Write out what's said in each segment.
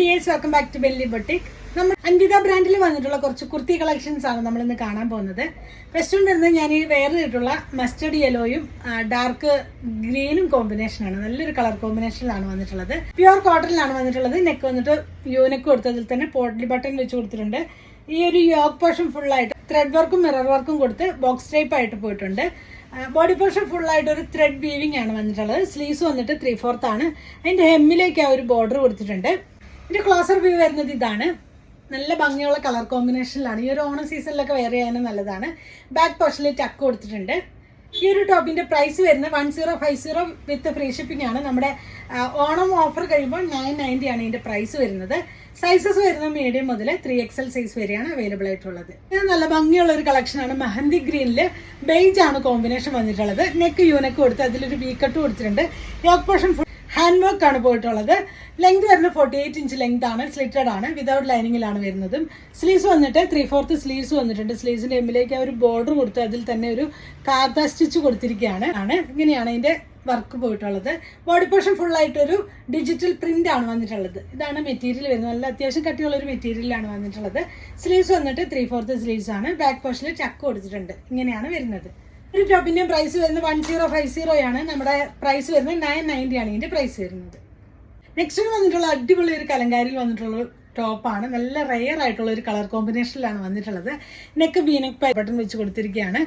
Dears, welcome back to Belly Boutique. നമ്മൾ അൻവിത ബ്രാൻഡിൽ വന്നിട്ടുള്ള കുറച്ച് കുർത്തി കളക്ഷൻസ് ആണ് നമ്മൾ ഇന്ന് കാണാൻ പോകുന്നത്. വെസ്റ്റേൺ വരുന്നത് ഞാൻ ഈ വെയർ ചെയ്തിട്ടുള്ള മസ്റ്റർഡ് യെല്ലോയും ഡാർക്ക് ഗ്രീനും കോമ്പിനേഷനാണ്. നല്ലൊരു കളർ കോമ്പിനേഷനിലാണ് വന്നിട്ടുള്ളത്. പ്യുവർ കോട്ടണിലാണ് വന്നിട്ടുള്ളത്. നെക്ക് വന്നിട്ട് യൂനെക്ക് കൊടുത്തതിൽ തന്നെ പോട്ട്ലി ബട്ടൺ വെച്ച് കൊടുത്തിട്ടുണ്ട്. ഈ ഒരു യോക്ക് പോർഷൻ ഫുള്ളായിട്ട് ത്രെഡ് വർക്കും മിറർ വർക്കും കൊടുത്ത് ബോക്സ് ടൈപ്പ് ആയിട്ട് പോയിട്ടുണ്ട്. ബോഡി പോർഷൻ ഫുള്ളായിട്ട് ഒരു ത്രെഡ് വീവിംഗ് ആണ് വന്നിട്ടുള്ളത്. സ്ലീവ്സ് വന്നിട്ട് 3/4 ആണ്. അതിന്റെ ഹെമ്മിലേക്ക് ആ ഒരു ബോർഡർ കൊടുത്തിട്ടുണ്ട്. ഇതിന്റെ ക്ലോസർ വ്യൂ വരുന്നത് ഇതാണ്. നല്ല ഭംഗിയുള്ള കളർ കോമ്പിനേഷനിലാണ്. ഈ ഒരു ഓണം സീസണിലൊക്കെ വെയർ ചെയ്യാനും നല്ലതാണ്. ബാക്ക് പോർഷനിൽ ടക്ക് കൊടുത്തിട്ടുണ്ട്. ഈ ഒരു ടോപ്പിന്റെ പ്രൈസ് വരുന്നത് 1050 വിത്ത് ഫ്രീ ഷിപ്പിംഗ് ആണ്. നമ്മുടെ ഓണം ഓഫർ കഴിയുമ്പോൾ 990 ആണ് ഇതിന്റെ പ്രൈസ് വരുന്നത്. സൈസസ് വരുന്നത് മീഡിയം മുതൽ 3XL സൈസ് വരെയാണ് അവൈലബിൾ ആയിട്ടുള്ളത്. ഇത് നല്ല ഭംഗിയുള്ള ഒരു കളക്ഷനാണ്. മെഹന്തി ഗ്രീനിൽ ബേജ് ആണ് കോമ്പിനേഷൻ വന്നിട്ടുള്ളത്. നെക്ക് യൂനെക്ക് കൊടുത്ത് അതിലൊരു വി കട്ട് കൊടുത്തിട്ടുണ്ട്. Yoke portion full hand work ആണ് പോയിട്ടുള്ളത്. ലെങ്ത് വരുന്നത് 48 ഇഞ്ച് ലെങ്ത് ആണ്. സ്ലിറ്റഡ് ആണ്. വിതൗട്ട് ലൈനിങ്ങിലാണ് വരുന്നതും. സ്ലീവ്സ് വന്നിട്ട് 3/4 സ്ലീവ്സ് വന്നിട്ടുണ്ട്. സ്ലീവ്സിന്റെ എമ്മിലേക്ക് ആ ഒരു ബോർഡർ കൊടുത്ത് അതിൽ തന്നെ ഒരു കാർത്ത സ്റ്റിച്ച് കൊടുത്തിരിക്കുകയാണ്. ഇങ്ങനെയാണ് ഇതിന്റെ വർക്ക് പോയിട്ടുള്ളത്. ബോഡി പോർഷൻ ഫുൾ ആയിട്ടൊരു ഡിജിറ്റൽ പ്രിന്റ് ആണ് വന്നിട്ടുള്ളത്. ഇതാണ് മെറ്റീരിയൽ വരുന്നത്. നല്ല അത്യാവശ്യം കട്ടിയുള്ള ഒരു മെറ്റീരിയലാണ് വന്നിട്ടുള്ളത്. സ്ലീവ്സ് വന്നിട്ട് 3/4 സ്ലീവ്സ് ആണ്. ബാക്ക് പോർഷനിൽ ചക്ക് കൊടുത്തിട്ടുണ്ട്. ഇങ്ങനെയാണ് വരുന്നത്. ഒരു ടോപ്പിന്റെ പ്രൈസ് വരുന്നത് 1050 ആണ്. നമ്മുടെ പ്രൈസ് വരുന്നത് 990 ആണ് ഇതിന്റെ പ്രൈസ് വരുന്നത്. നെക്സ്റ്റ് വന്നിട്ടുള്ള അടിപൊളി ഒരു കലങ്കാരിയിൽ വന്നിട്ടുള്ള ടോപ്പാണ്. നല്ല റെയർ ആയിട്ടുള്ള ഒരു കളർ കോമ്പിനേഷനിലാണ് വന്നിട്ടുള്ളത്. നെക്ക് വീനെക്ക് ബട്ടൺ വെച്ച് കൊടുത്തിരിക്കുകയാണ്.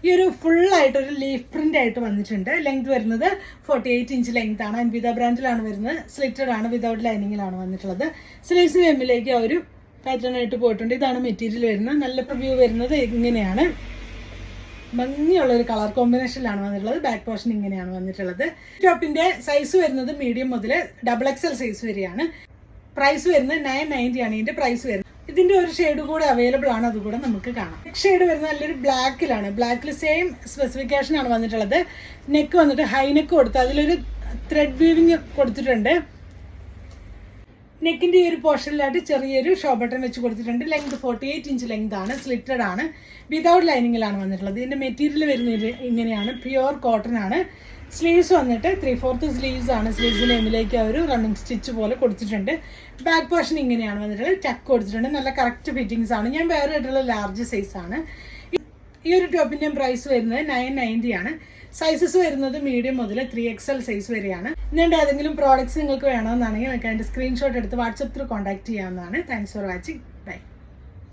ഈ ഒരു ഫുൾ ആയിട്ട് ഒരു ലീഫ് പ്രിന്റ് ആയിട്ട് വന്നിട്ടുണ്ട്. ലെങ്ത് വരുന്നത് 48 ഇഞ്ച് ലെങ്ത് ആണ്. അൻവിത ബ്രാൻഡിലാണ് വരുന്നത്. സ്ലിറ്റഡ് ആണ്. വിതൗട്ട് ലൈനിങ്ങിലാണ് വന്നിട്ടുള്ളത്. സ്ലീവ്സ് എമ്മിലേക്ക് ഒരു പാറ്റേൺ ആയിട്ട് പോയിട്ടുണ്ട്. ഇതാണ് മെറ്റീരിയൽ വരുന്നത്. നല്ല വ്യൂ വരുന്നത് ഇങ്ങനെയാണ്. ഭംഗിയുള്ള ഒരു കളർ കോമ്പിനേഷനിലാണ് വന്നിട്ടുള്ളത്. ബാക്ക് പോർഷൻ ഇങ്ങനെയാണ് വന്നിട്ടുള്ളത്. ടോപ്പിന്റെ സൈസ് വരുന്നത് മീഡിയം മുതൽ XXL സൈസ് വരെയാണ്. പ്രൈസ് വരുന്നത് 990 ആണ് ഇതിന്റെ പ്രൈസ് വരുന്നത്. ഇതിന്റെ ഒരു ഷെയ്ഡ് കൂടെ അവൈലബിൾ ആണ്. അതുകൂടെ നമുക്ക് കാണാം. ഷെയ്ഡ് വരുന്നത് നല്ലൊരു ബ്ലാക്കിലാണ്. ബ്ലാക്കിൽ സെയിം സ്പെസിഫിക്കേഷൻ ആണ് വന്നിട്ടുള്ളത്. നെക്ക് വന്നിട്ട് ഹൈ നെക്ക് കൊടുത്ത് അതിലൊരു ത്രെഡ് വീവിങ് കൊടുത്തിട്ടുണ്ട്. നെക്കിന്റെ ഈ ഒരു പോർഷനിലായിട്ട് ചെറിയൊരു ഷോ ബട്ടൺ വെച്ച് കൊടുത്തിട്ടുണ്ട്. ലെങ്ത് 48 ഇഞ്ച് ലെങ്ത് ആണ്. സ്ലിറ്റഡ് ആണ്. വിതൗട്ട് ലൈനിങ്ങിലാണ് വന്നിട്ടുള്ളത്. ഇതിന്റെ മെറ്റീരിയൽ വരുന്നത് ഇങ്ങനെയാണ്. പ്യുവർ കോട്ടൺ ആണ്. സ്ലീവ്സ് വന്നിട്ട് 3/4 സ്ലീവ്സ് ആണ്. സ്ലീവ്സിന്റെ എമ്മിലേക്ക് ഒരു റണ്ണിങ് സ്റ്റിച്ച് പോലെ കൊടുത്തിട്ടുണ്ട്. ബാക്ക് പോർഷൻ ഇങ്ങനെയാണ് വന്നിട്ടുള്ളത്. ടക്ക് കൊടുത്തിട്ടുണ്ട്. നല്ല കറക്റ്റ് ഫിറ്റിംഗ്സ് ആണ്. ഞാൻ വേറെ ആയിട്ടുള്ള ലാർജ് സൈസ് ആണ്. ഈ ഒരു ടോപ്പിന്റെ പ്രൈസ് വരുന്നത് 990 ആണ്. സൈസസ് വരുന്നത് മീഡിയം മുതൽ 3XL സൈസ് വരെയാണ്. ഇതിന്റെ ഏതെങ്കിലും പ്രോഡക്ട്സ് നിങ്ങൾക്ക് വേണമെന്നാണെങ്കിൽ നിങ്ങൾക്ക് അതിന്റെ സ്ക്രീൻഷോട്ട് എടുത്ത് വാട്സപ്പ് ത്രൂ കോൺടാക്ട് ചെയ്യാവുന്നതാണ്. Thanks for watching. ബൈ.